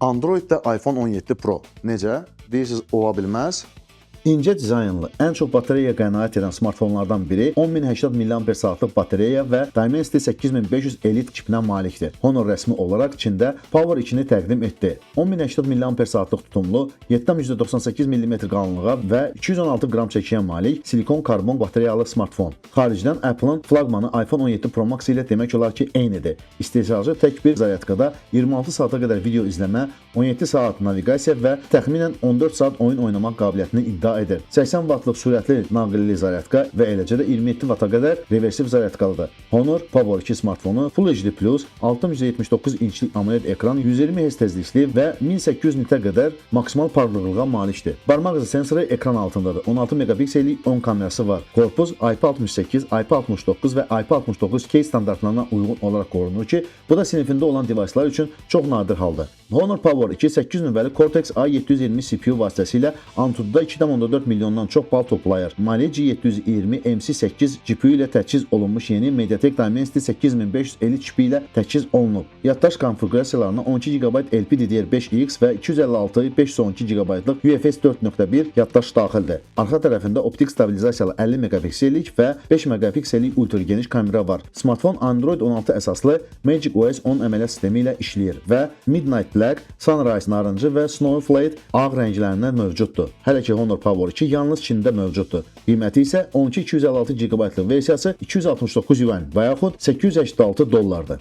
Androiddə iPhone 17 Pro necə? Deyirsiniz, ola bilməz. İncə dizaynlı, ən çox batareya qənaət edən smartfonlardan biri 10080 mAh-lıq batareya və Dimensity 8500 Elite çipinə malikdir. Honor rəsmi olaraq Çində Power 2-ni təqdim etdi. 10080 mAh-lıq tutumlu, 7,98 mm qalınlığa və 216 qram çəkiyə malik silikon karbon batareyalı smartfon. Xaricdən Apple-ın flaqmanı iPhone 17 Pro Max ilə demək olar ki, eynidir. İstehsalcı tək bir zaryadkada 26 saata qədər video izləmə, 17 saat naviqasiya və təxminən 14 saat oyun oynamaq qabiliyyətini iddia edir. 80 vatlıq sürətli naqilli zaryadka və eləcə də 27 vata qədər reversiv zaryadkalıdır. Honor Power 2 smartfonu Full HD+, 679 inçlik AMOLED ekran, 120 Hz tezlikli və 1800 nitə qədər maksimal parlaqlığa malikdir. Barmaq izi sensoru ekran altındadır. 16 megapiksellik ön kamerası var. Korpus IP68, IP69 və IP69K standartlarına uyğun olaraq qorunur ki, bu da sinifində olan devicelar üçün çox nadir haldır. Honor Power 2 8 nömrəli Cortex A720 CPU vasitəsilə Antutu'da 2,4 milyondan çox bal toplayır. Mali G720 MC8 GPU ilə təchiz olunmuş yeni MediaTek Dimensity 8500 Elite çipi ilə təchiz olunub. Yaddaş konfiqurasiyalarına 12 GB LPDDR5X və 256 512 GB-lıq UFS 4.1 yaddaş daxildir. Arxa tərəfində optik stabilizasiyalı 50 megapiksellik və 5 megapiksellik ultra geniş kamera var. Smartfon Android 16 əsaslı Magic OS 10 əməliyyat sistemi ilə işləyir və Midnight Black, Sunrise narıncı və Snowflake ağ rənglərindən mövcuddur. Hələ ki Honor Power 2 yalnız Çində mövcuddur. Qiyməti isə 12 256 GB-lıq versiyası 269 yuan və yaxud $886.